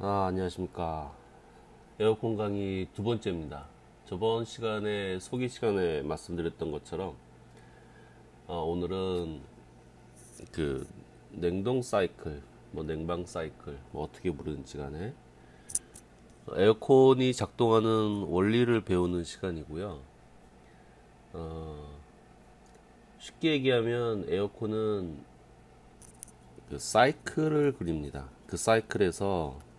안녕하십니까. 에어컨 강의 두 번째입니다. 저번 시간에, 소개 시간에 말씀드렸던 것처럼, 오늘은 그 냉동 사이클, 냉방 사이클, 어떻게 부르는지 간에, 에어컨이 작동하는 원리를 배우는 시간이고요. 쉽게 얘기하면 에어컨은 그 사이클을 그립니다. 그 사이클에서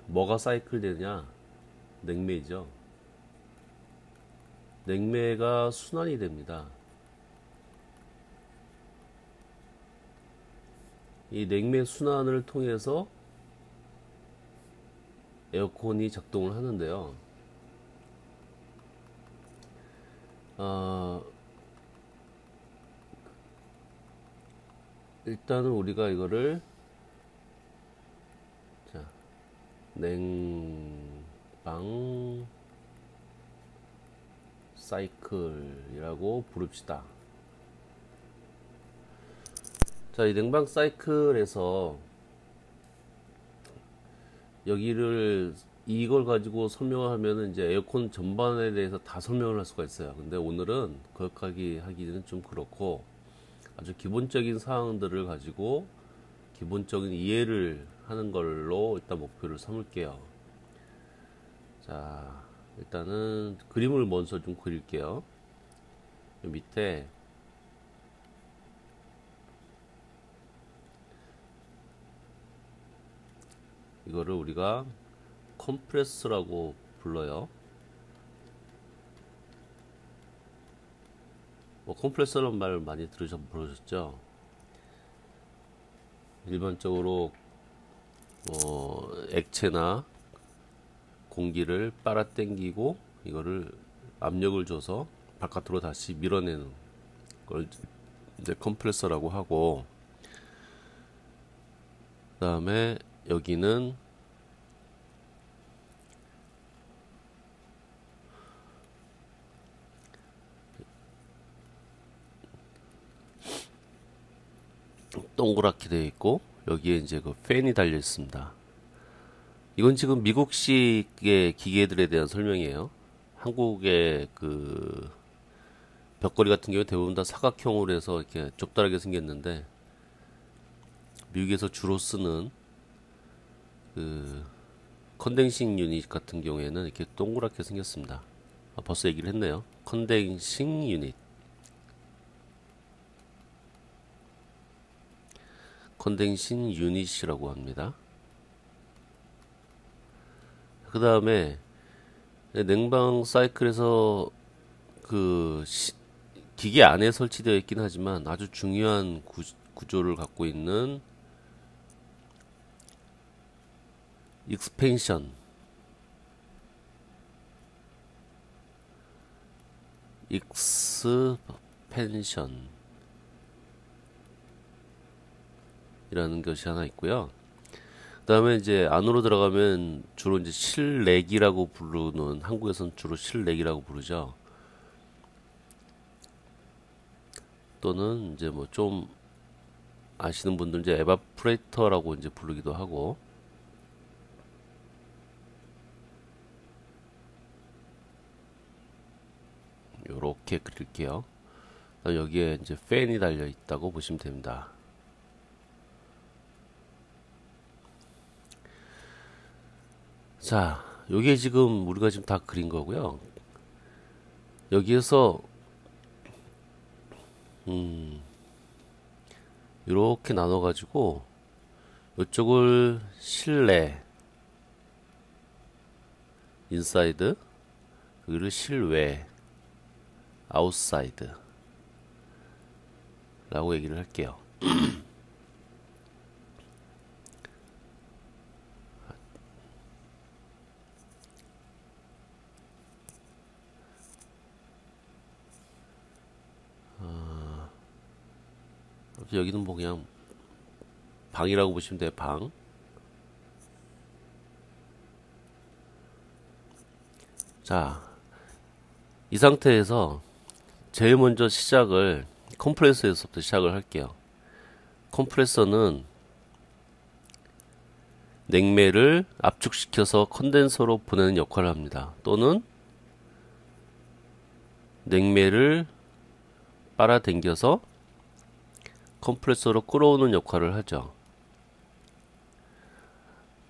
뭐가 사이클 되냐? 냉매죠. 냉매가 순환이 됩니다. 이 냉매 순환을 통해서 에어컨이 작동을 하는데요. 일단은 우리가 이거를 냉방 사이클이라고 부릅시다. 자, 이 냉방 사이클에서 이걸 가지고 설명을 하면은 이제 에어컨 전반에 대해서 다 설명을 할 수가 있어요. 근데 오늘은 거기까지 하기는 좀 그렇고 아주 기본적인 사항들을 가지고 기본적인 이해를 하는 걸로 일단 목표를 삼을게요. 자, 일단은 그림을 먼저 좀 그릴게요. 밑에 이거를 우리가 컴프레스라고 불러요. 컴프레서라는 말 많이 들으셨죠? 일반적으로 액체나 공기를 빨아당기고 이거를 압력을 줘서 바깥으로 다시 밀어내는 걸 이제 컴프레서라고 하고, 그 다음에 여기는 동그랗게 되어 있고 여기에 이제 그 팬이 달려 있습니다. 이건 지금 미국식의 기계들에 대한 설명이에요. 한국의 그 벽걸이 같은 경우 대부분 다 사각형으로 해서 이렇게 좁다랗게 생겼는데, 미국에서 주로 쓰는 그 컨덴싱 유닛 같은 경우에는 이렇게 동그랗게 생겼습니다. 벌써 얘기를 했네요. 컨덴싱 유닛. 컨덴싱 유닛이라고 합니다. 그 다음에 냉방 사이클에서 그 기계 안에 설치되어 있긴 하지만 아주 중요한 구조를 갖고 있는 익스펜션, 이라는 것이 하나 있고요. 그 다음에 이제 안으로 들어가면 주로 이제 실내기라고 부르는, 한국에서는 주로 실내기라고 부르죠. 또는 이제 좀 아시는 분들은 이제 에바프레이터라고 이제 부르기도 하고, 요렇게 그릴게요. 여기에 이제 팬이 달려 있다고 보시면 됩니다. 자, 요게 지금 우리가 지금 다 그린 거고요. 여기에서 이렇게 나눠 가지고 이쪽을 실내, 인사이드, 여기를 실외, 아웃사이드 라고 얘기를 할게요. 여기는 그냥 방이라고 보시면 돼요. 방. 자, 이 상태에서 제일 먼저 시작을 컴프레서에서부터 시작을 할게요. 컴프레서는 냉매를 압축시켜서 컨덴서로 보내는 역할을 합니다. 또는 냉매를 빨아당겨서 컴프레서로 끌어오는 역할을 하죠.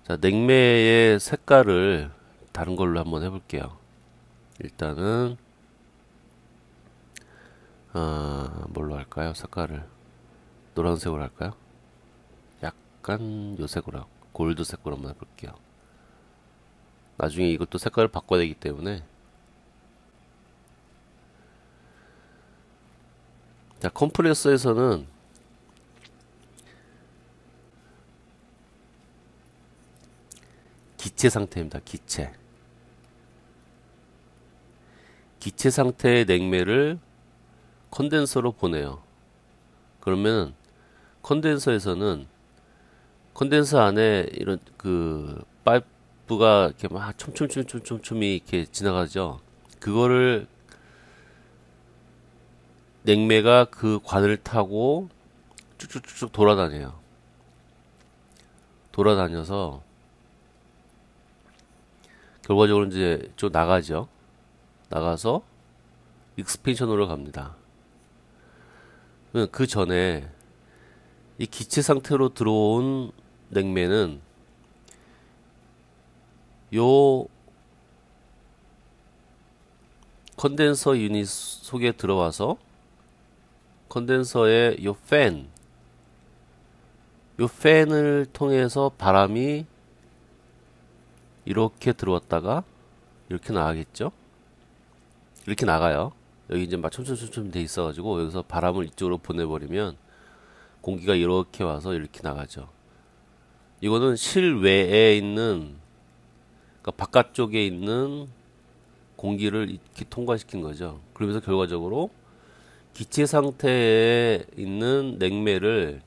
자, 냉매의 색깔을 다른 걸로 한번 해볼게요. 일단은 뭘로 할까요? 색깔을 노란색으로 할까요? 약간 요 색으로, 골드색으로 한번 해볼게요. 나중에 이것도 색깔을 바꿔야 되기 때문에. 자, 컴프레서에서는 기체 상태입니다. 기체 상태의 냉매를 컨덴서로 보내요. 그러면 컨덴서에서는 컨덴서 안에 이런 그 파이프가 이렇게 막 촘촘히 이렇게 지나가죠. 그거를 냉매가 그 관을 타고 쭉쭉쭉 돌아다녀서 결과적으로 이제 좀 나가죠. 나가서 익스펜션으로 갑니다. 그 전에 이 기체 상태로 들어온 냉매는 요 컨덴서 유닛 속에 들어와서 컨덴서의 요 팬을 통해서 바람이 이렇게 들어왔다가 이렇게 나가겠죠. 이렇게 나가요. 여기 이제 막 촘촘 돼 있어가지고 여기서 바람을 이쪽으로 보내버리면 공기가 이렇게 와서 이렇게 나가죠. 이거는 실외에 있는, 그러니까 바깥쪽에 있는 공기를 이렇게 통과시킨 거죠. 그러면서 결과적으로 기체 상태에 있는 냉매를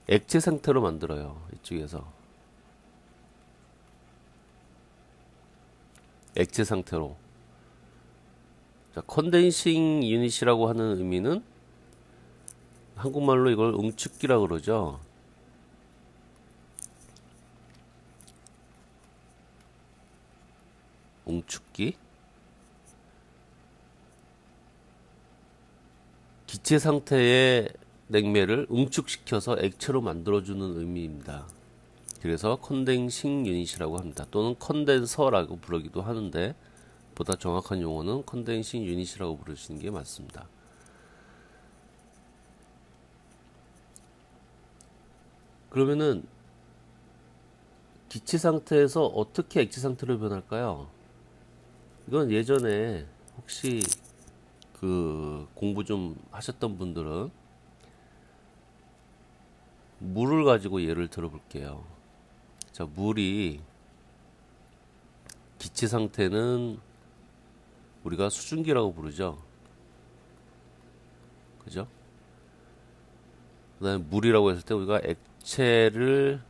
액체 상태로 만들어요. 이쪽에서 액체 상태로. 자, 컨덴싱 유닛이라고 하는 의미는 한국말로 이걸 응축기라고 그러죠. 응축기. 기체 상태의 냉매를 응축시켜서 액체로 만들어주는 의미입니다. 그래서 컨덴싱 유닛이라고 합니다. 또는 컨덴서라고 부르기도 하는데 보다 정확한 용어는 컨덴싱 유닛이라고 부르시는 게 맞습니다. 그러면은 기체 상태에서 어떻게 액체 상태로 변할까요? 이건 예전에 혹시 그 공부 좀 하셨던 분들은 물을 가지고 예를 들어 볼게요. 자, 물이 기체 상태는 우리가 수증기라고 부르죠. 그죠? 그 다음에 물이라고 했을 때 우리가 액체를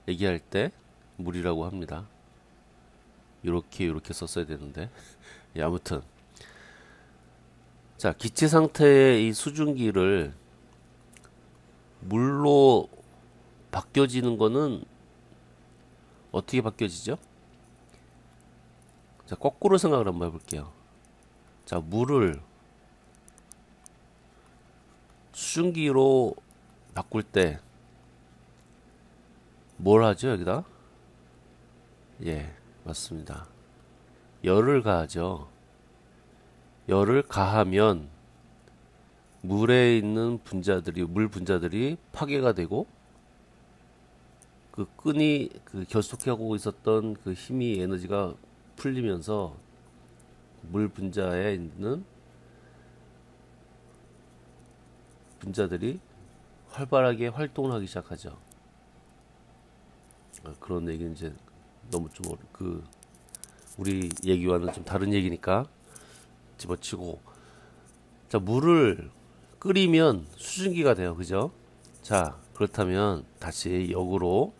얘기할 때 물이라고 합니다. 이렇게 썼어야 되는데. 예, 아무튼 자, 기체 상태의 이 수증기를 물로 바뀌어지는 거는 어떻게 바뀌어지죠? 자, 거꾸로 생각을 한번 해볼게요. 자, 물을 수증기로 바꿀 때 뭘 하죠, 여기다? 예, 맞습니다. 열을 가하죠. 열을 가하면 물에 있는 물 분자들이 파괴가 되고 그 끈이 그 결속하고 있었던 그 힘이 에너지가 풀리면서 물 분자에 있는 분자들이 활발하게 활동을 하기 시작하죠. 그런 얘기는 이제 너무 좀 우리 얘기와는 좀 다른 얘기니까 집어치고. 자, 물을 끓이면 수증기가 돼요. 그죠? 자, 그렇다면 다시 역으로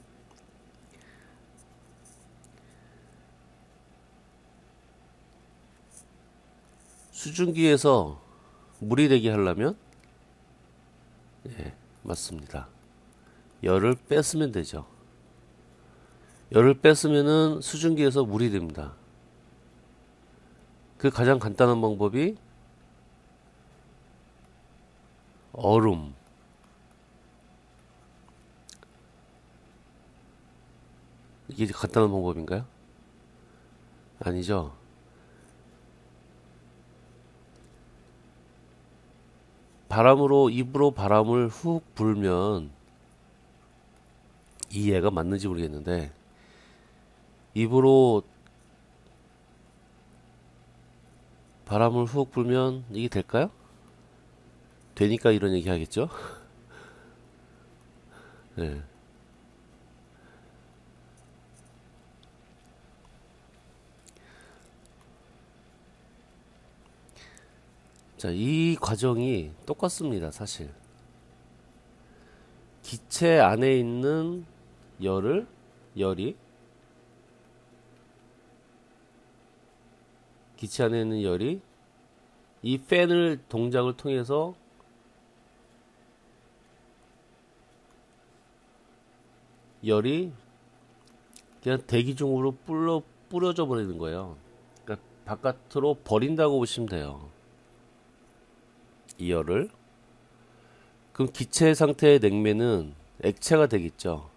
수증기에서 물이 되게 하려면, 예, 맞습니다. 열을 뺐으면 되죠. 열을 뺐으면은 수증기에서 물이 됩니다. 그 가장 간단한 방법이 얼음. 이게 간단한 방법인가요? 아니죠. 입으로 바람을 훅 불면, 이해가 맞는지 모르겠는데, 입으로 바람을 훅 불면 이게 될까요? 되니까 이런 얘기 하겠죠? 네. 자, 이 과정이 똑같습니다, 사실. 기체 안에 있는 열이, 기체 안에 있는 열이 이 팬을 동작을 통해서 열이 그냥 대기 중으로 뿌려져 버리는 거예요. 그러니까 바깥으로 버린다고 보시면 돼요. 이 열을. 그럼 기체 상태의 냉매는 액체가 되겠죠.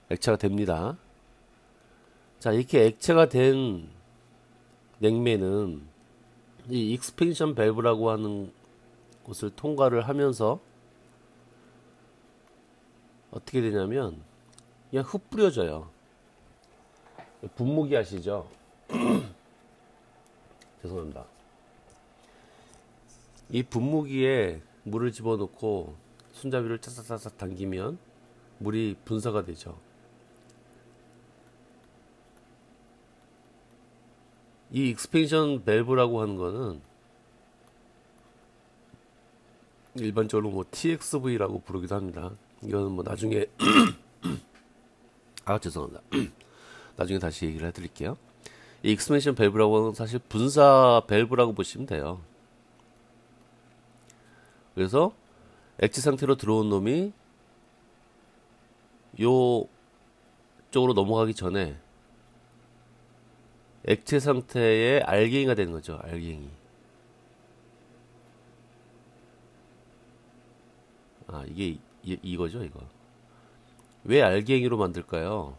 액체가 됩니다. 자, 이렇게 액체가 된 냉매는 이 익스펜션 밸브라고 하는 곳을 통과를 하면서 어떻게 되냐면 그냥 흩 뿌려져요. 분무기 아시죠? 죄송합니다. 이 분무기에 물을 집어넣고 손잡이를 차삭차삭 당기면 물이 분사가 되죠. 이 익스펜션 밸브라고 하는 거는 일반적으로 뭐 TXV라고 부르기도 합니다. 이거는 뭐 나중에 죄송합니다. 나중에 다시 얘기를 해드릴게요. 이 익스펜션 밸브라고 하는 건 사실 분사 밸브라고 보시면 돼요. 그래서 액체 상태로 들어온 놈이 요 쪽으로 넘어가기 전에 액체 상태의 알갱이가 되는 거죠. 알갱이. 이게 이거죠, 이거. 왜 알갱이로 만들까요?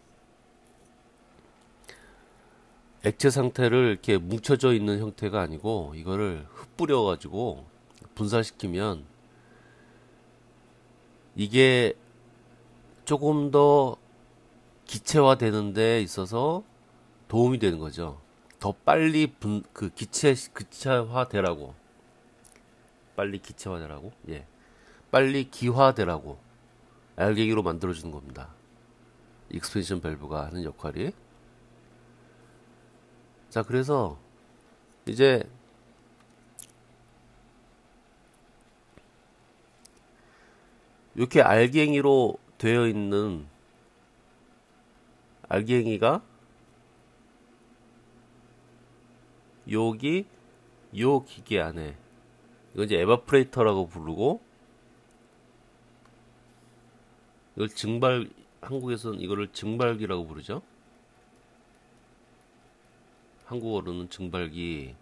액체 상태를 이렇게 뭉쳐져 있는 형태가 아니고 이거를 흩뿌려 가지고 분사시키면 이게 조금 더 기체화 되는 데 있어서 도움이 되는 거죠. 더 빨리 기체화 되라고. 빨리 기체화 되라고. 예. 빨리 기화되라고. 알갱이로 만들어주는 겁니다. 익스펜션 밸브가 하는 역할이. 자, 그래서 이제 이렇게 알갱이로 되어 있는 알갱이가 여기 요 기계 안에 이건 이제 에바프레이터라고 부르고 이걸 한국에서는 이거를 증발기라고 부르죠. 한국어로는 증발기,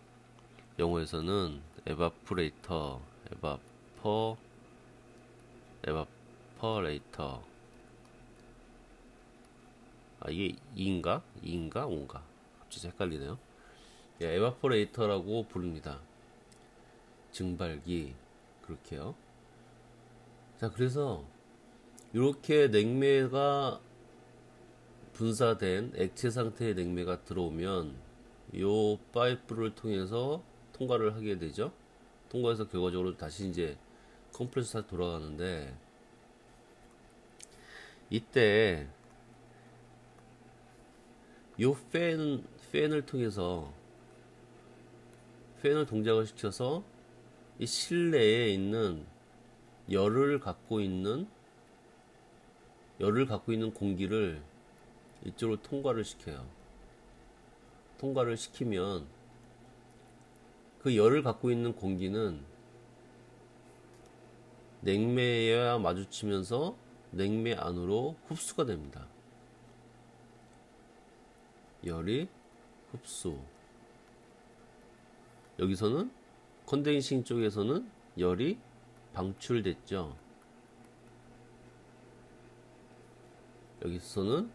영어에서는 에바프레이터, 에바퍼레이터. 이게 2인가? 2인가? 5인가? 갑자기 헷갈리네요. 예, 에바포레이터라고 부릅니다. 증발기. 그렇게요. 자, 그래서 이렇게 냉매가 분사된 액체 상태의 냉매가 들어오면 요 파이프를 통해서 통과를 하게 되죠. 통과해서 결과적으로 다시 이제 컴프레서로 돌아가는데 이때 요 팬을 통해서 팬을 동작을 시켜서 이 실내에 있는 열을 갖고 있는 공기를 이쪽으로 통과를 시켜요. 통과를 시키면 그 열을 갖고 있는 공기는 냉매와 마주치면서 냉매 안으로 흡수가 됩니다. 열이 흡수. 여기서는 컨덴싱 쪽에서는 열이 방출됐죠. 여기서는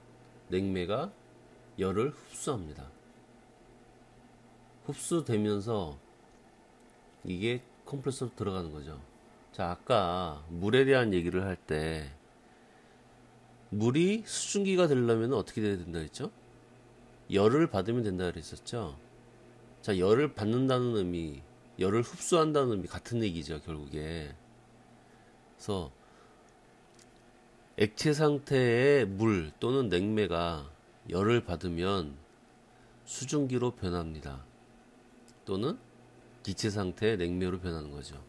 냉매가 열을 흡수합니다. 흡수되면서 이게 컴프레서로 들어가는 거죠. 자, 아까 물에 대한 얘기를 할 때 물이 수증기가 되려면 어떻게 돼야 된다 했죠? 열을 받으면 된다 그랬었죠. 자, 열을 받는다는 의미, 열을 흡수한다는 의미 같은 얘기죠, 결국에. 그래서 액체 상태의 물 또는 냉매가 열을 받으면 수증기로 변합니다. 또는 기체 상태의 냉매로 변하는 거죠.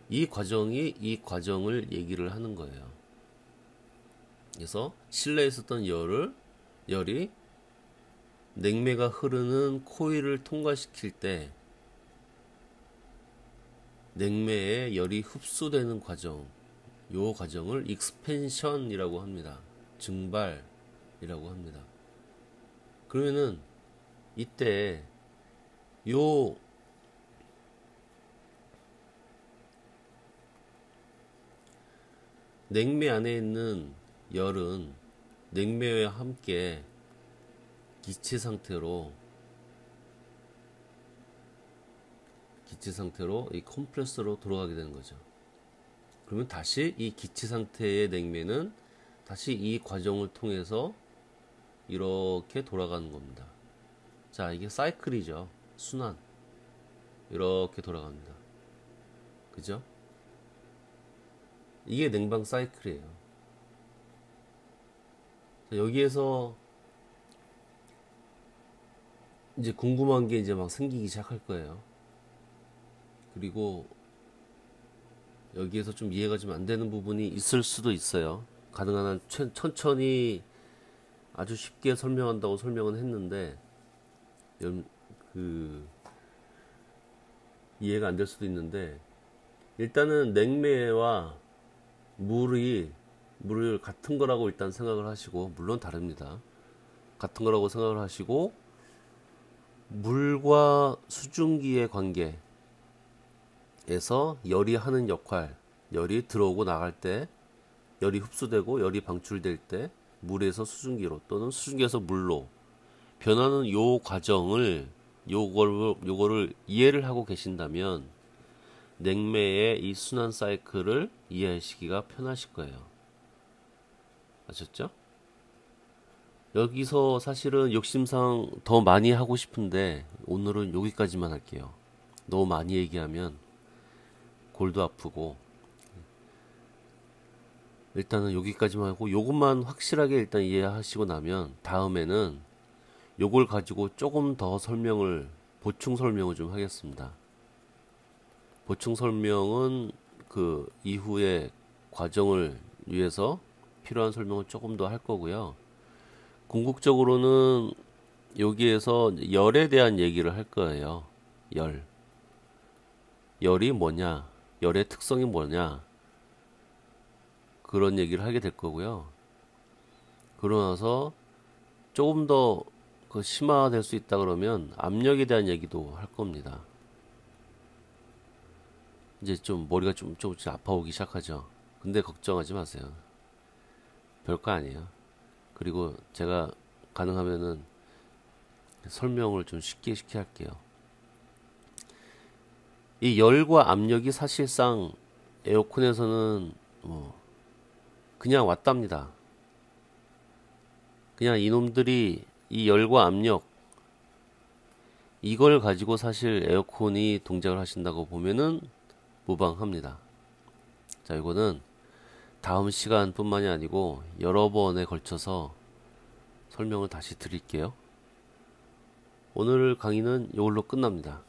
이 과정을 얘기를 하는 거예요. 그래서 실내에 있었던 열이 냉매가 흐르는 코일을 통과시킬 때 냉매에 열이 흡수되는 과정, 요 과정을 익스펜션이라고 합니다. 증발이라고 합니다. 그러면은 이때 요 냉매 안에 있는 열은 냉매와 함께 기체 상태로 이 컴프레서로 돌아가게 되는 거죠. 그러면 다시 이 기체 상태의 냉매는 다시 이 과정을 통해서 이렇게 돌아가는 겁니다. 자, 이게 사이클이죠. 순환. 이렇게 돌아갑니다. 그죠? 이게 냉방 사이클이에요. 자, 여기에서 이제 궁금한 게 이제 막 생기기 시작할 거예요. 그리고 여기에서 좀 이해가 좀 안 되는 부분이 있을 수도 있어요. 가능한 한 천천히 아주 쉽게 설명한다고 설명은 했는데 이해가 안 될 수도 있는데, 일단은 냉매와 물을 같은 거라고 일단 생각을 하시고, 물론 다릅니다. 같은 거라고 생각을 하시고, 물과 수증기의 관계에서 열이 하는 역할, 열이 들어오고 나갈 때, 열이 흡수되고 열이 방출될 때 물에서 수증기로 또는 수증기에서 물로 변하는 요 과정을 요거를 이해를 하고 계신다면 냉매의 이 순환 사이클을 이해하시기가 편하실 거예요. 아셨죠? 여기서 사실은 욕심상 더 많이 하고 싶은데 오늘은 여기까지만 할게요. 너무 많이 얘기하면 골도 아프고, 일단은 여기까지만 하고 요것만 확실하게 일단 이해하시고 나면 다음에는 요걸 가지고 조금 더 보충 설명을 좀 하겠습니다. 보충 설명은 그 이후의 과정을 위해서 필요한 설명을 조금 더 할 거고요. 궁극적으로는 여기에서 열에 대한 얘기를 할 거예요. 열이 뭐냐, 열의 특성이 뭐냐, 그런 얘기를 하게 될 거고요. 그러고 나서 조금 더 심화될 수 있다 그러면 압력에 대한 얘기도 할 겁니다. 이제 좀 머리가 조금씩 아파오기 시작하죠. 근데 걱정하지 마세요. 별거 아니에요. 그리고 제가 가능하면은 설명을 좀 쉽게 할게요. 이 열과 압력이 사실상 에어컨에서는 그냥 왔답니다. 그냥 이놈들이 이 열과 압력, 이걸 가지고 사실 에어컨이 동작을 하신다고 보면은 무방합니다. 자, 이거는 다음 시간뿐만이 아니고 여러 번에 걸쳐서 설명을 다시 드릴게요. 오늘 강의는 이걸로 끝납니다.